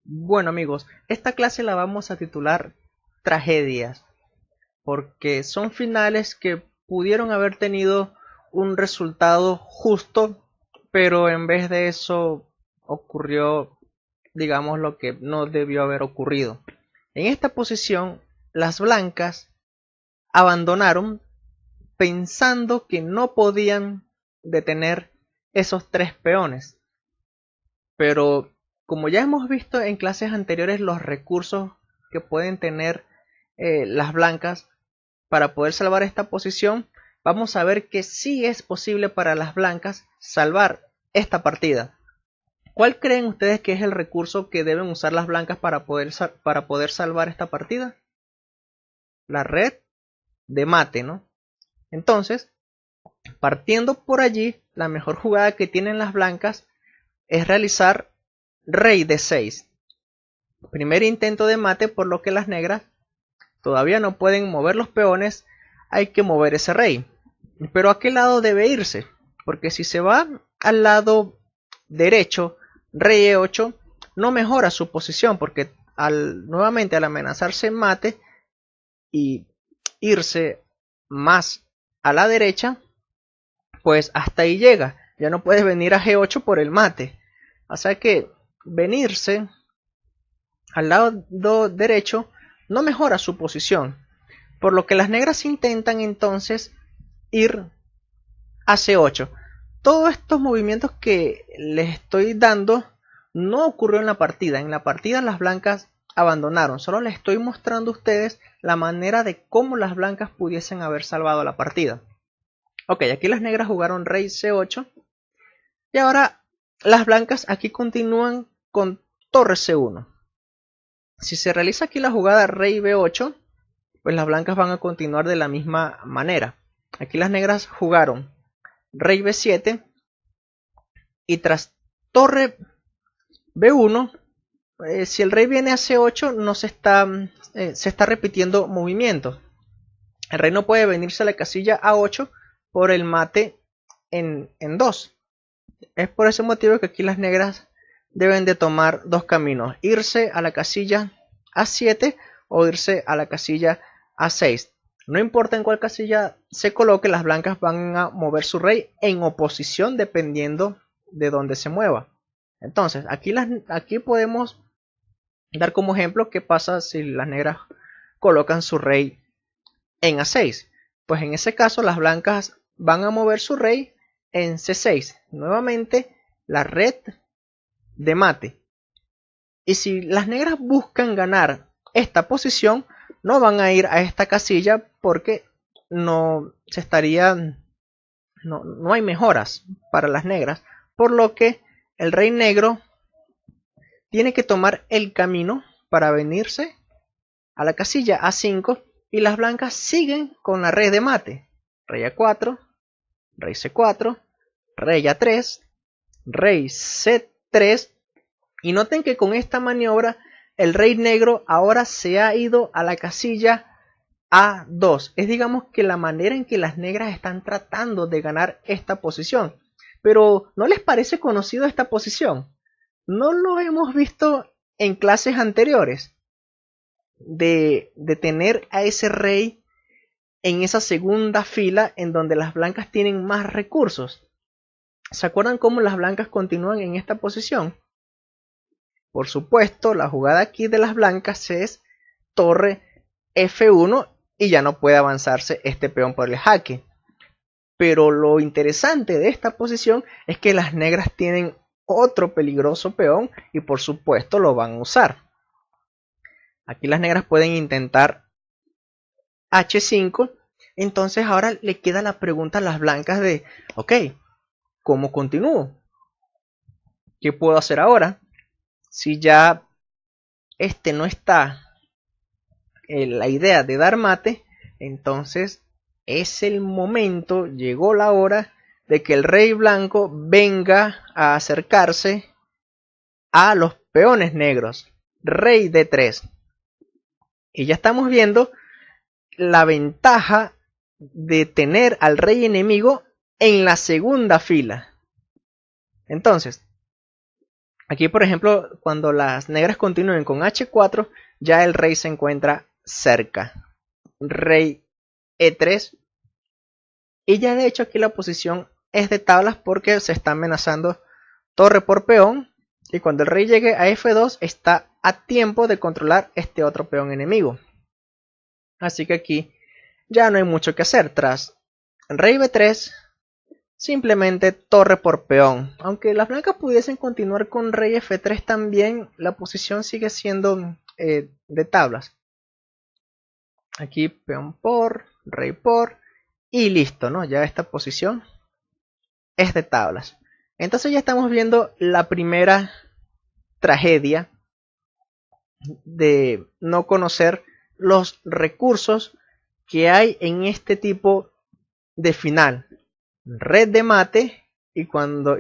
Bueno amigos, esta clase la vamos a titular Tragedias, porque son finales que pudieron haber tenido un resultado justo, pero en vez de eso ocurrió, digamos, lo que no debió haber ocurrido. En esta posición, las blancas abandonaron pensando que no podían detener esos tres peones. Pero como ya hemos visto en clases anteriores los recursos que pueden tener las blancas para poder salvar esta posición, vamos a ver que sí es posible para las blancas salvar esta partida. ¿Cuál creen ustedes que es el recurso que deben usar las blancas para poder salvar esta partida? La red de mate, ¿no? Entonces, partiendo por allí, la mejor jugada que tienen las blancas es realizar rey de 6. Primer intento de mate, por lo que las negras todavía no pueden mover los peones, hay que mover ese rey. Pero ¿a qué lado debe irse? Porque si se va al lado derecho, rey e8, no mejora su posición, porque nuevamente al amenazarse mate y irse más a la derecha, pues hasta ahí llega. Ya no puedes venir a g8 por el mate. O sea que venirse al lado derecho no mejora su posición, por lo que las negras intentan entonces ir a C8. Todos estos movimientos que les estoy dando no ocurrió en la partida. En la partida las blancas abandonaron. Solo les estoy mostrando a ustedes la manera de cómo las blancas pudiesen haber salvado la partida. Ok, aquí las negras jugaron rey C8. Y ahora las blancas aquí continúan con torre C1. Si se realiza aquí la jugada rey b8, pues las blancas van a continuar de la misma manera. Aquí las negras jugaron rey b7 y tras torre b1, si el rey viene a c8 no se está repitiendo movimiento. El rey no puede venirse a la casilla a8 por el mate en 2. Es por ese motivo que aquí las negras deben de tomar dos caminos: irse a la casilla a7 o irse a la casilla a6. No importa en cuál casilla se coloque, las blancas van a mover su rey en oposición dependiendo de dónde se mueva. Entonces aquí podemos dar como ejemplo qué pasa si las negras colocan su rey en a6. Pues en ese caso las blancas van a mover su rey en c6. Nuevamente la red de mate. Y si las negras buscan ganar esta posición, no van a ir a esta casilla porque no hay mejoras para las negras, por lo que el rey negro tiene que tomar el camino para venirse a la casilla a5 y las blancas siguen con la red de mate. Rey a4, rey c4, rey a3, rey c3. Y noten que con esta maniobra el rey negro ahora se ha ido a la casilla a2. Es, digamos, que la manera en que las negras están tratando de ganar esta posición. Pero ¿no les parece conocido esta posición? ¿No lo hemos visto en clases anteriores? De tener a ese rey en esa segunda fila en donde las blancas tienen más recursos. ¿Se acuerdan cómo las blancas continúan en esta posición? Por supuesto, la jugada aquí de las blancas es torre F1 y ya no puede avanzarse este peón por el jaque. Pero lo interesante de esta posición es que las negras tienen otro peligroso peón y por supuesto lo van a usar. Aquí las negras pueden intentar H5. Entonces ahora le queda la pregunta a las blancas de, ok, ¿cómo continúo? ¿Qué puedo hacer ahora? Si ya no está la idea de dar mate, entonces es el momento, llegó la hora de que el rey blanco venga a acercarse a los peones negros. Rey d3. Y ya estamos viendo la ventaja de tener al rey enemigo en la segunda fila. Entonces, Aquí, por ejemplo, cuando las negras continúen con H4, ya el rey se encuentra cerca. Rey E3. Y ya de hecho aquí la posición es de tablas porque se está amenazando torre por peón. Y cuando el rey llegue a F2 está a tiempo de controlar este otro peón enemigo. Así que aquí ya no hay mucho que hacer. Tras rey B3, simplemente torre por peón. Aunque las blancas pudiesen continuar con rey F3 también, la posición sigue siendo de tablas. Aquí peón por, rey por y listo, ¿no? Ya esta posición es de tablas. Entonces ya estamos viendo la primera tragedia de no conocer los recursos que hay en este tipo de final. Red de mate y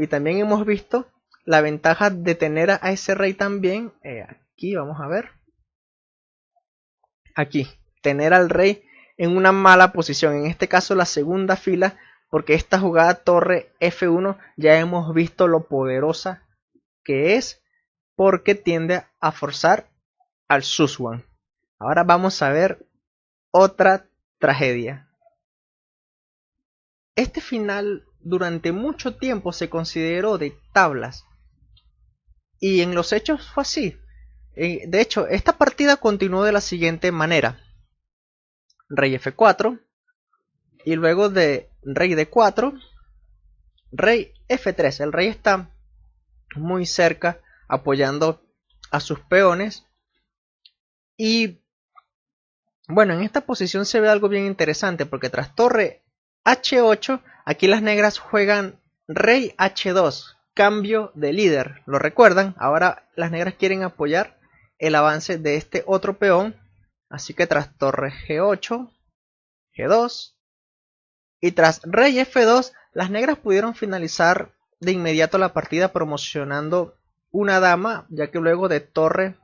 también hemos visto la ventaja de tener a ese rey también. Aquí vamos a ver. Aquí, tener al rey en una mala posición. En este caso la segunda fila, porque esta jugada torre F1 ya hemos visto lo poderosa que es, porque tiende a forzar al Suswan. Ahora vamos a ver otra tragedia. Este final durante mucho tiempo se consideró de tablas. Y en los hechos fue así. De hecho, esta partida continuó de la siguiente manera. Rey F4. Y luego de rey D4. Rey F3. El rey está muy cerca apoyando a sus peones. Y bueno, en esta posición se ve algo bien interesante. Porque tras torre H8. Aquí las negras juegan rey H2. Cambio de líder, ¿lo recuerdan? Ahora las negras quieren apoyar el avance de este otro peón, así que tras torre G8, G2 y tras rey F2, las negras pudieron finalizar de inmediato la partida promocionando una dama, ya que luego de torre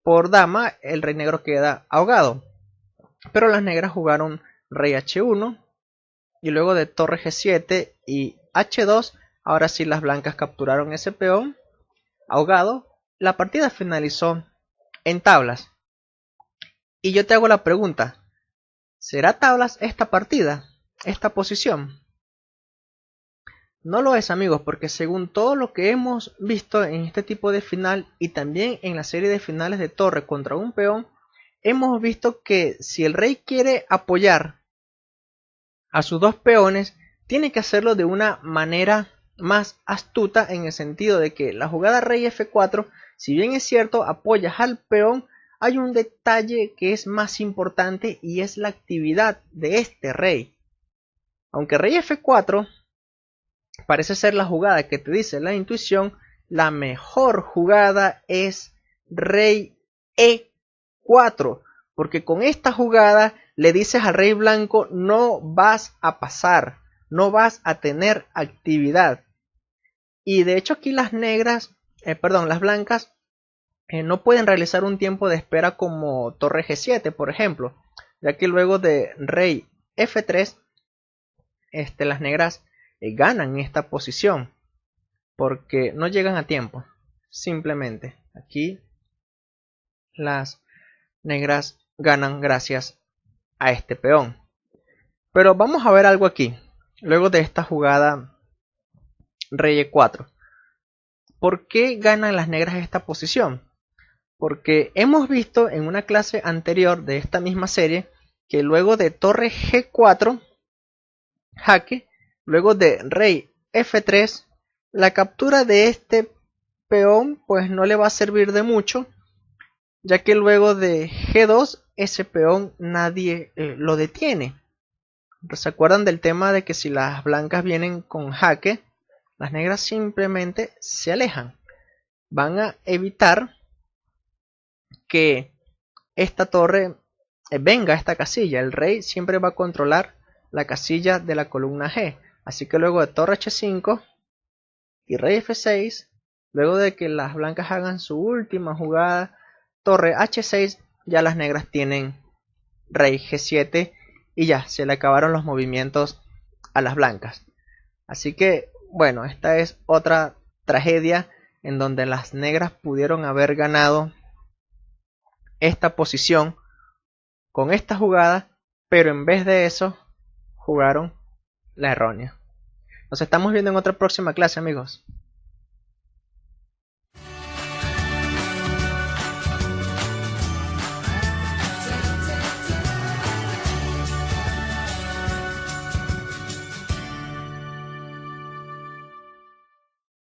por dama el rey negro queda ahogado, pero las negras jugaron rey H1 y luego de torre G7 y H2. Ahora sí las blancas capturaron ese peón ahogado. La partida finalizó en tablas. Y yo te hago la pregunta, ¿será tablas esta partida? ¿Esta posición? No lo es, amigos, porque según todo lo que hemos visto en este tipo de final y también en la serie de finales de torre contra un peón, hemos visto que si el rey quiere apoyar a sus dos peones, tiene que hacerlo de una manera más astuta, en el sentido de que la jugada rey F4, si bien es cierto apoyas al peón, hay un detalle que es más importante y es la actividad de este rey. Aunque rey F4 parece ser la jugada que te dice la intuición, la mejor jugada es rey E4, porque con esta jugada le dices al rey blanco: no vas a pasar, no vas a tener actividad. Y de hecho aquí las las blancas no pueden realizar un tiempo de espera como torre G7, por ejemplo, ya que luego de rey F3, las negras ganan esta posición, porque no llegan a tiempo. Simplemente aquí las negras ganan gracias a este peón. Pero vamos a ver algo aquí, luego de esta jugada rey E4. ¿Por qué ganan las negras esta posición? Porque hemos visto en una clase anterior de esta misma serie que luego de torre G4 jaque, luego de rey F3, la captura de este peón pues no le va a servir de mucho, ya que luego de G2 ese peón nadie lo detiene. ¿Se acuerdan del tema de que si las blancas vienen con jaque, las negras simplemente se alejan? Van a evitar que esta torre venga a esta casilla. El rey siempre va a controlar la casilla de la columna G. Así que luego de torre H5 y rey F6, luego de que las blancas hagan su última jugada, torre H6, ya las negras tienen rey G7 y ya se le acabaron los movimientos a las blancas. Así que bueno, esta es otra tragedia en donde las negras pudieron haber ganado esta posición con esta jugada, pero en vez de eso jugaron la errónea. Nos estamos viendo en otra próxima clase, amigos.